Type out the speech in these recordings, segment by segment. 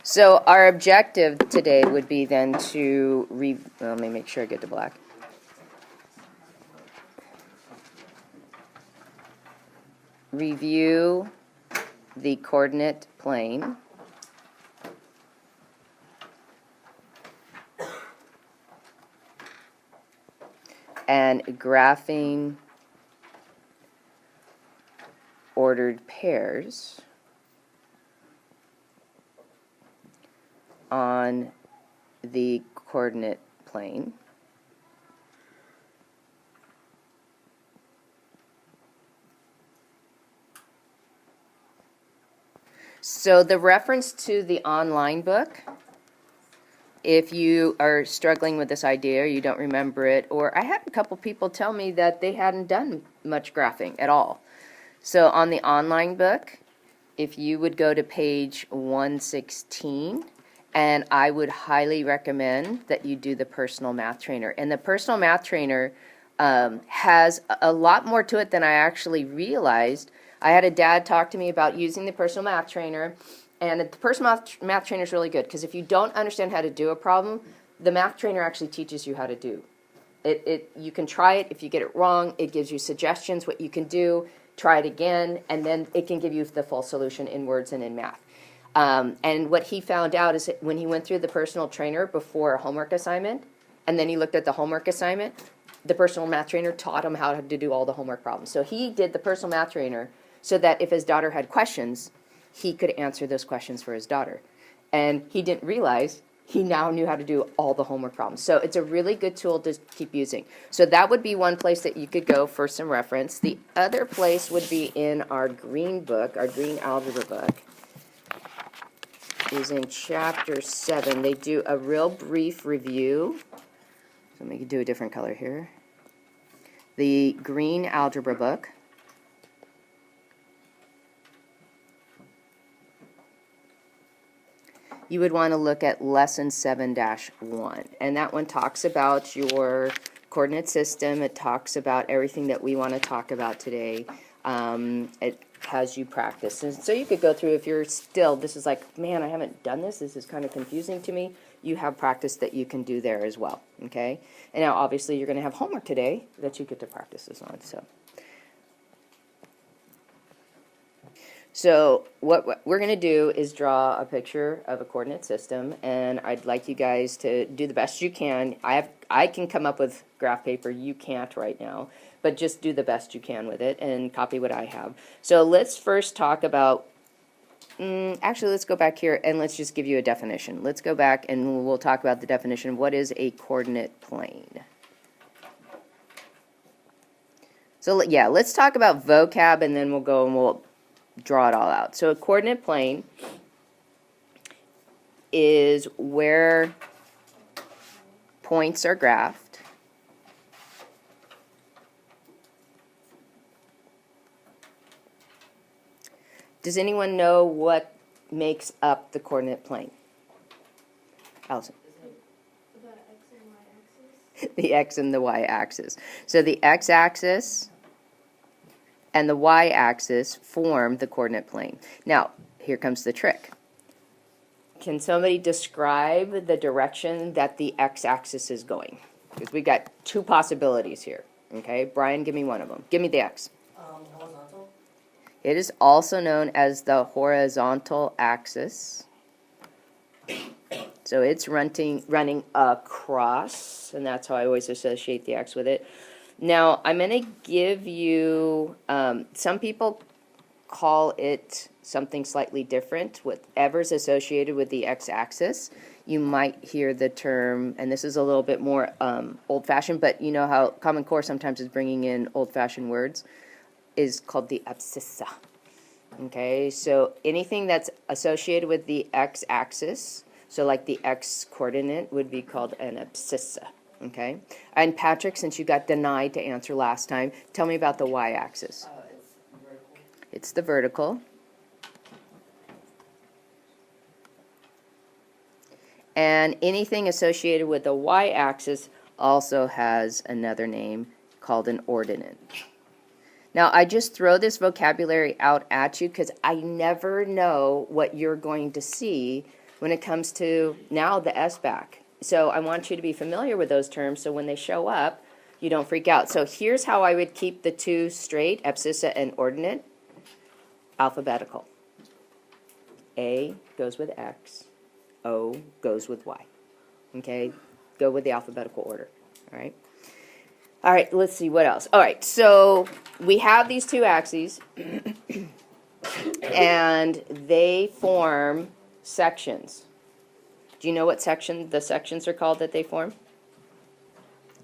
So our objective today would be then to let me make sure I get to black. Review the coordinate plane and graphing ordered pairs on the coordinate plane. So the reference to the online book, if you are struggling with this idea or you don't remember it, or I had a couple people tell me that they hadn't done much graphing at all. So on the online book, if you would go to page 116, and I would highly recommend that you do the Personal Math Trainer. And the Personal Math Trainer has a lot more to it than I actually realized. I had a dad talk to me about using the Personal Math Trainer, and the Personal Math Trainer is really good because if you don't understand how to do a problem, the Math Trainer actually teaches you how to do it. You can try it. If you get it wrong, it gives you suggestions what you can do. Try it again, and then it can give you the full solution in words and in math. And what he found out is that when he went through the Personal Trainer before a homework assignment, and then he looked at the homework assignment, the Personal Math Trainer taught him how to do all the homework problems. So he did the Personal Math Trainer so that if his daughter had questions, he could answer those questions for his daughter. And he didn't realize he now knew how to do all the homework problems. So it's a really good tool to keep using. So that would be one place that you could go for some reference. The other place would be in our green book, our green algebra book. Is in chapter 7. They do a real brief review. So let me do a different color here. The green algebra book. You would want to look at lesson 7-1. And that one talks about your coordinate system. It talks about everything that we want to talk about today. It has you practice. And so you could go through, if you're still, this is like, man, I haven't done this. This is kind of confusing to me. You have practice that you can do there as well. Okay? And now, obviously, you're going to have homework today that you get to practice this on. So what we're going to do is draw a picture of a coordinate system, and I'd like you guys to do the best you can. I can come up with graph paper. You can't right now, but just do the best you can with it and copy what I have. So let's first talk about, actually let's go back here and let's just give you a definition. Let's go back and we'll talk about the definition of what is a coordinate plane. So yeah, let's talk about vocab and then we'll go and we'll draw it all out. So a coordinate plane is where points are graphed Does anyone know what makes up the coordinate plane? Allison. The x and the y-axis. So the x-axis and the y-axis form the coordinate plane. Now, here comes the trick. Can somebody describe the direction that the x-axis is going? Because we got two possibilities here. Okay, Brian, give me one of them. Give me the x. Horizontal. It is also known as the horizontal axis. So it's running across, and that's how I always associate the x with it. Now, I'm going to give you, some people call it something slightly different, whatever's associated with the x-axis. You might hear the term, and this is a little bit more old-fashioned, but you know how Common Core sometimes is bringing in old-fashioned words, is called the abscissa. Okay, so anything that's associated with the x-axis, so like the x-coordinate would be called an abscissa. Okay, and Patrick, since you got denied to answer last time, tell me about the y-axis. It's vertical. It's the vertical. And anything associated with the y-axis also has another name called an ordinate. Now, I just throw this vocabulary out at you because I never know what you're going to see when it comes to now the S-back. So I want you to be familiar with those terms so when they show up, you don't freak out. So here's how I would keep the two straight, abscissa and ordinate, alphabetical. A goes with X, O goes with Y. Okay, go with the alphabetical order, all right? All right, let's see what else. All right, so we have these two axes, and they form sections. Do you know what the sections are called that they form?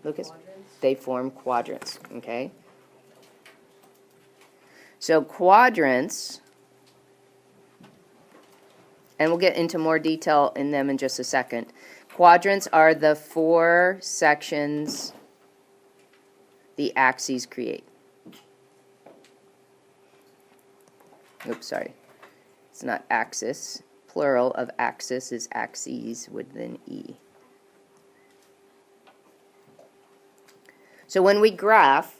Lucas? Quadrants. They form quadrants, okay? So quadrants, and we'll get into more detail in them in just a second. Quadrants are the four sections the axes create. Oops, sorry. It's not axis. Plural of axis is axes with an E. So when we graph,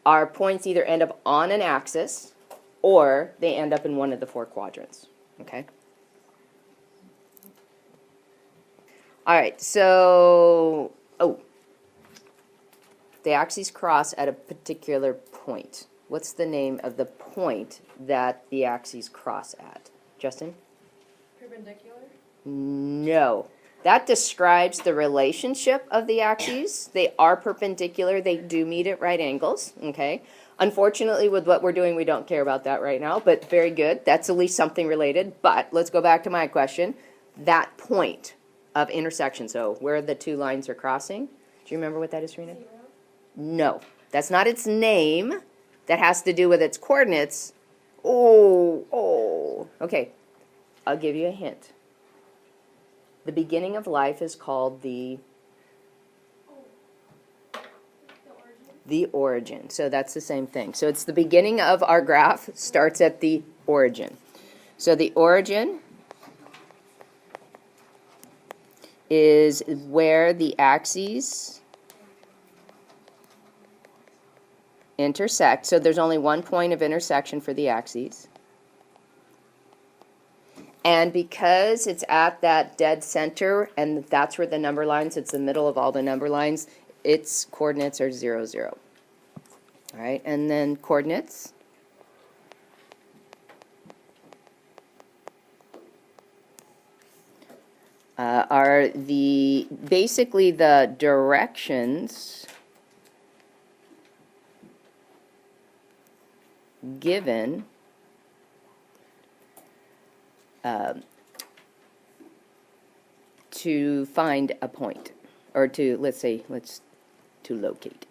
our points either end up on an axis or they end up in one of the four quadrants. Okay? All right, so, the axes cross at a particular point. What's the name of the point that the axes cross at? Justin? Perpendicular? No. That describes the relationship of the axes. They are perpendicular. They do meet at right angles. Okay. Unfortunately, with what we're doing, we don't care about that right now, but very good. That's at least something related. But let's go back to my question. That point of intersection, so where the two lines are crossing, do you remember what that is, Serena? Zero? No, that's not its name. That has to do with its coordinates. Oh. Okay, I'll give you a hint. The beginning of life is called the origin. So that's the same thing. So it's the beginning of our graph starts at the origin. So the origin is where the axes intersect. So there's only one point of intersection for the axes. And because it's at that dead center, and that's where the number lines, it's the middle of all the number lines, its coordinates are 0, 0. All right, and then coordinates. Are basically the directions given to find a point, or to, to locate.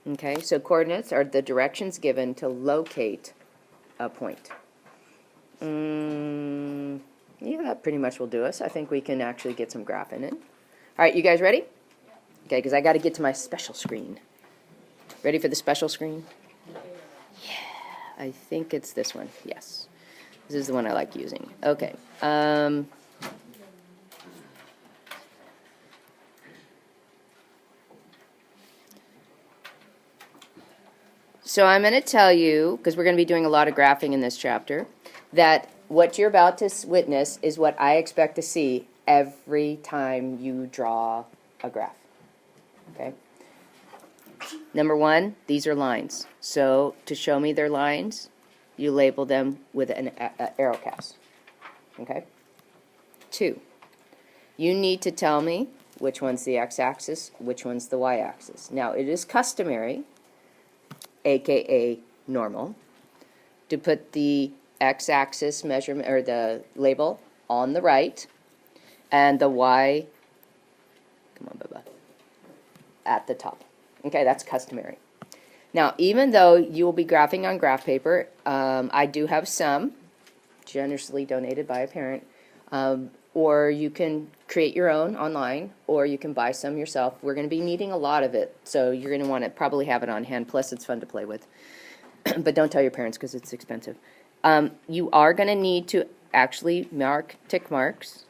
Okay, so coordinates are the directions given to locate a point. Yeah, that pretty much will do us. I think we can actually get some graphing in. All right, you guys ready? Okay, because I got to get to my special screen. Ready for the special screen? Yeah, I think it's this one. Yes. This is the one I like using. Okay. So I'm going to tell you, because we're going to be doing a lot of graphing in this chapter, that what you're about to witness is what I expect to see every time you draw a graph. Okay? Number one, these are lines. So to show me they're lines, you label them with an arrow cast. Okay? 2, you need to tell me which one's the x-axis, which one's the y-axis. Now, it is customary, aka normal, to put the x-axis measurement or the label on the right and the y, come on, Bubba, at the top. Okay, that's customary. Now, even though you will be graphing on graph paper, I do have some generously donated by a parent, or you can create your own online, or you can buy some yourself. We're going to be needing a lot of it, so you're going to want to probably have it on hand, plus it's fun to play with. But don't tell your parents because it's expensive. You are going to need to actually mark tick marks.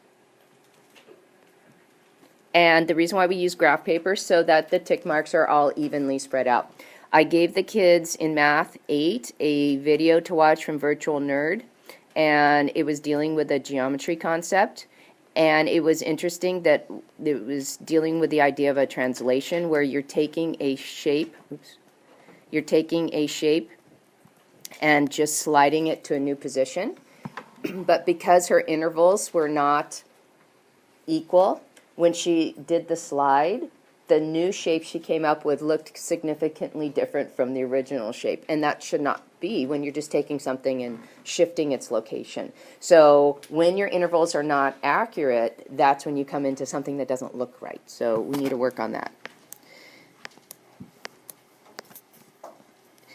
And the reason why we use graph paper so that the tick marks are all evenly spread out. I gave the kids in Math 8 a video to watch from Virtual Nerd, and it was dealing with a geometry concept. And it was interesting that it was dealing with the idea of a translation where you're taking a shape, and just sliding it to a new position. But because her intervals were not equal, when she did the slide, the new shape she came up with looked significantly different from the original shape. And that should not be when you're just taking something and shifting its location. So when your intervals are not accurate, that's when you come into something that doesn't look right. So we need to work on that.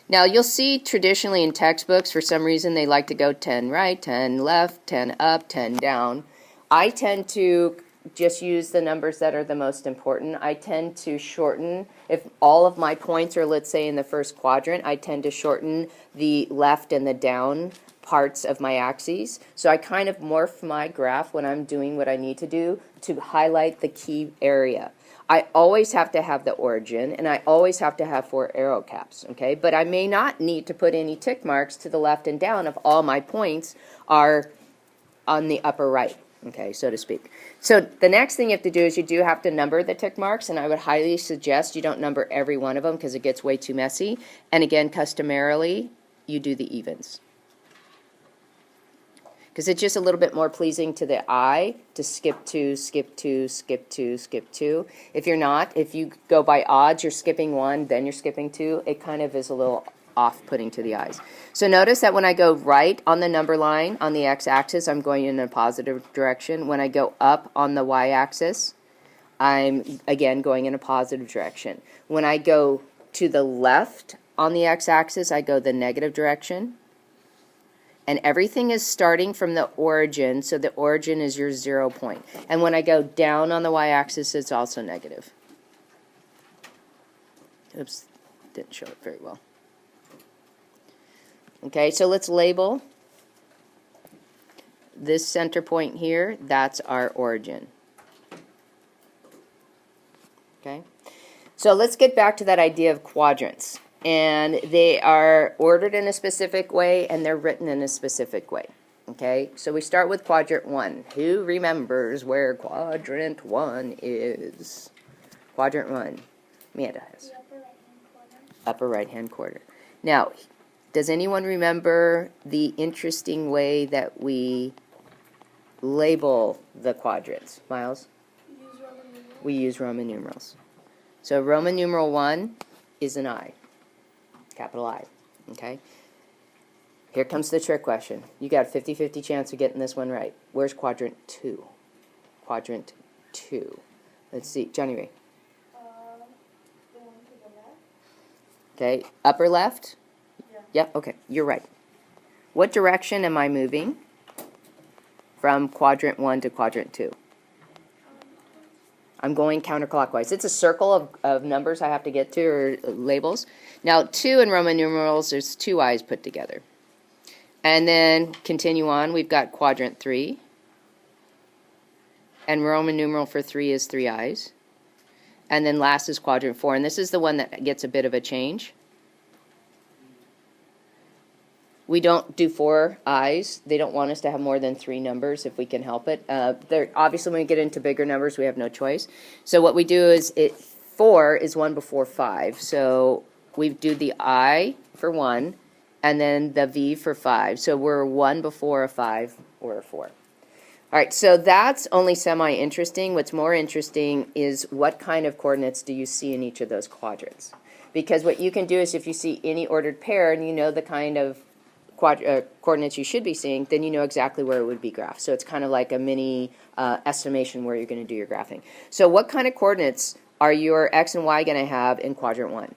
Now you'll see traditionally in textbooks, for some reason they like to go 10 right, 10 left, 10 up, 10 down. I tend to just use the numbers that are the most important. I tend to shorten, if all of my points are, let's say, in the first quadrant, I tend to shorten the left and the down parts of my axes. So I kind of morph my graph when I'm doing what I need to do to highlight the key area. I always have to have the origin, and I always have to have 4 arrow caps, okay? But I may not need to put any tick marks to the left and down if all my points are on the upper right, okay, so to speak. So the next thing you have to do is you do have to number the tick marks, and I would highly suggest you don't number every one of them because it gets way too messy. And again, customarily, you do the evens, because it's just a little bit more pleasing to the eye to skip 2, skip 2, skip 2, skip 2. If you're not, if you go by odds, you're skipping 1, then you're skipping 2, it kind of is a little off-putting to the eyes. So notice that when I go right on the number line on the x-axis, I'm going in a positive direction. When I go up on the y-axis, I'm again going in a positive direction. When I go to the left on the x-axis, I go the negative direction. And everything is starting from the origin, so the origin is your 0 point. And when I go down on the y-axis, it's also negative. Oops, didn't show it very well. Okay, so let's label this center point here. That's our origin. Okay, so let's get back to that idea of quadrants. And they are ordered in a specific way, and they're written in a specific way. Okay, so we start with quadrant 1. Who remembers where quadrant 1 is? Quadrant 1. Amanda has. Upper right-hand corner. Now, does anyone remember the interesting way that we label the quadrants? Miles? We use Roman numerals. So Roman numeral 1 is an I. Capital I, okay? Here comes the trick question. You got a 50-50 chance of getting this one right. Where's quadrant 2? Quadrant 2. Let's see, Johnny Ray. The one to the left? Okay, upper left? Yeah. Yep, okay, you're right. What direction am I moving from quadrant 1 to quadrant 2? I'm going counterclockwise. It's a circle of numbers I have to get to, or labels. Now, 2 in Roman numerals, there's 2 I's put together. And then continue on, we've got quadrant 3. And Roman numeral for 3 is 3 I's. And then last is quadrant 4. And this is the one that gets a bit of a change. We don't do 4 I's. They don't want us to have more than 3 numbers if we can help it. Obviously, when we get into bigger numbers, we have no choice. So what we do is 4 is 1 before 5. So we do the I for 1, and then the V for 5. So we're 1 before a 5 or a 4. All right, so that's only semi-interesting. What's more interesting is what kind of coordinates do you see in each of those quadrants? Because what you can do is if you see any ordered pair and you know the kind of coordinates you should be seeing, then you know exactly where it would be graphed. So it's kind of like a mini estimation where you're going to do your graphing. So what kind of coordinates are your x and y going to have in quadrant 1?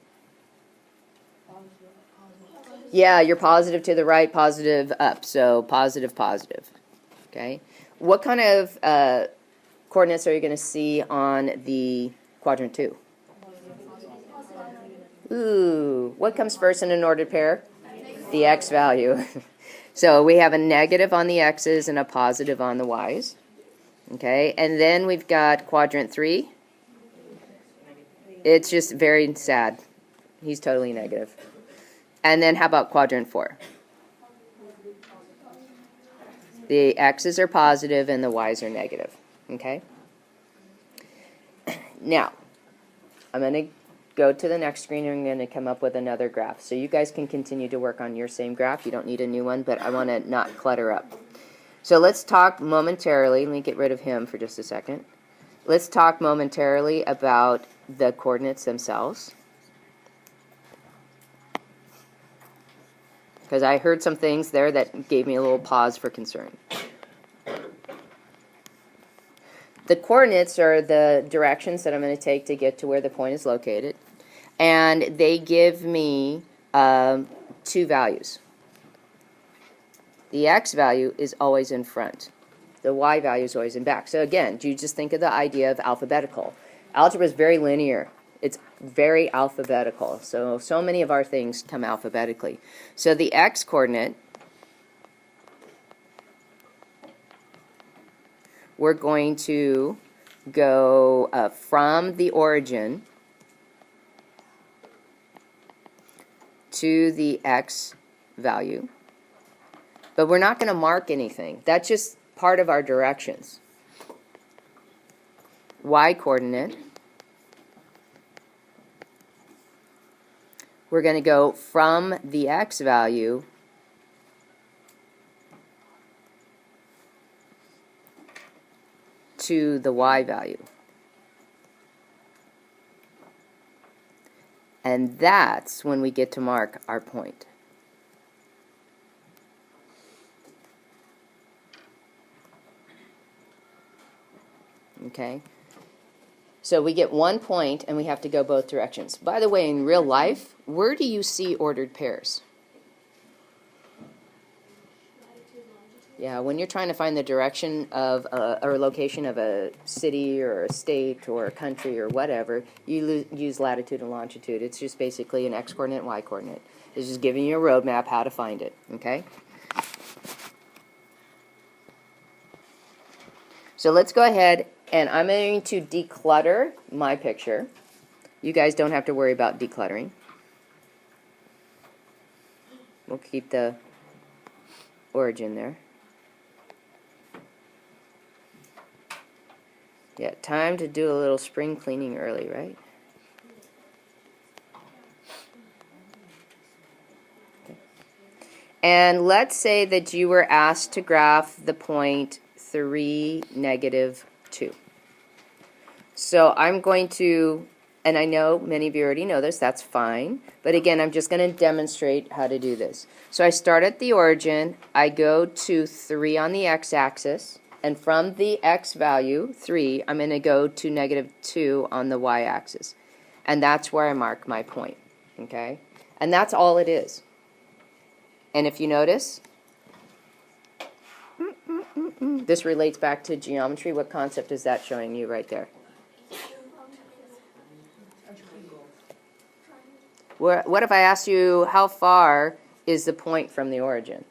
Yeah, you're positive to the right, positive up. So positive, positive. Okay. What kind of coordinates are you going to see on the quadrant 2? Ooh, what comes first in an ordered pair? The x value. So we have a negative on the x's and a positive on the y's. Okay, and then we've got quadrant 3. It's just very sad. He's totally negative. And then how about quadrant 4? The x's are positive and the y's are negative. Okay? Now, I'm going to go to the next screen and I'm going to come up with another graph. So you guys can continue to work on your same graph. You don't need a new one, but I want to not clutter up. So let's talk momentarily. Let me get rid of him for just a second. Let's talk momentarily about the coordinates themselves. Because I heard some things there that gave me a little pause for concern. The coordinates are the directions that I'm going to take to get to where the point is located. And they give me 2 values. The x value is always in front. The y value is always in back. So again, you just think of the idea of alphabetical. Algebra is very linear. It's very alphabetical. So many of our things come alphabetically. So the x coordinate, we're going to go from the origin to the x value. But we're not going to mark anything. That's just part of our directions. Y coordinate, we're going to go from the x value to the y value. And that's when we get to mark our point. Okay? So we get 1 point and we have to go both directions. By the way, in real life, where do you see ordered pairs? Yeah, when you're trying to find the direction of or location of a city or a state or a country or whatever, you use latitude and longitude. It's just basically an x coordinate and y coordinate. It's just giving you a roadmap how to find it. Okay? So let's go ahead and I'm going to declutter my picture. You guys don't have to worry about decluttering. We'll keep the origin there. Yeah, time to do a little spring cleaning early, right? Okay. And let's say that you were asked to graph the point 3, -2. So I'm going to, and I know many of you already know this, that's fine. But again, I'm just going to demonstrate how to do this. So I start at the origin, I go to 3 on the x-axis. And from the x value, 3, I'm going to go to -2 on the y-axis. And that's where I mark my point, okay? And that's all it is. And if you notice, this relates back to geometry. What concept is that showing you right there? What if I asked you, how far is the point from the origin?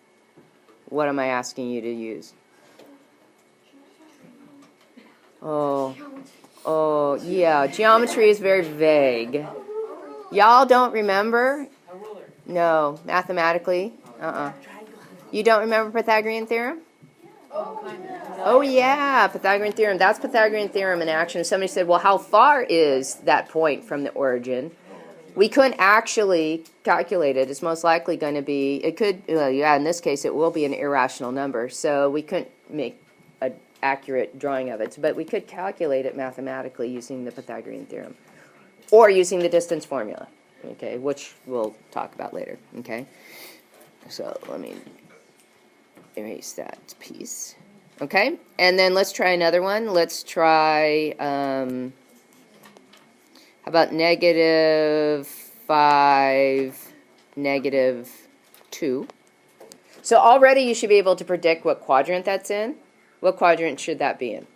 What am I asking you to use? Oh, yeah, geometry is very vague. Y'all don't remember? No, mathematically? You don't remember Pythagorean Theorem? Oh, yeah, Pythagorean Theorem. That's Pythagorean Theorem in action. Somebody said, well, how far is that point from the origin? We couldn't actually calculate it. It's most likely going to be, it could, yeah, in this case, it will be an irrational number. So we couldn't make an accurate drawing of it. But we could calculate it mathematically using the Pythagorean Theorem. Or using the distance formula, okay, which we'll talk about later, okay? So let me erase that piece. Okay, and then let's try another one. Let's try, how about -5, -2. So already you should be able to predict what quadrant that's in. What quadrant should that be in?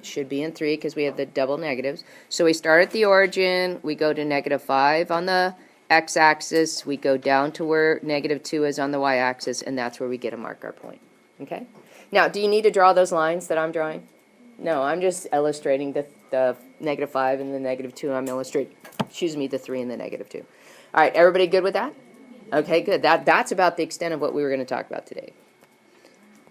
Should be in 3 because we have the double negatives. So we start at the origin, we go to -5 on the x-axis, we go down to where -2 is on the y-axis, and that's where we get to mark our point. Okay? Now, do you need to draw those lines that I'm drawing? No, I'm just illustrating the the -5 and the -2, I'm illustrating, the 3 and the -2. All right, everybody good with that? Okay, good. That's about the extent of what we were going to talk about today.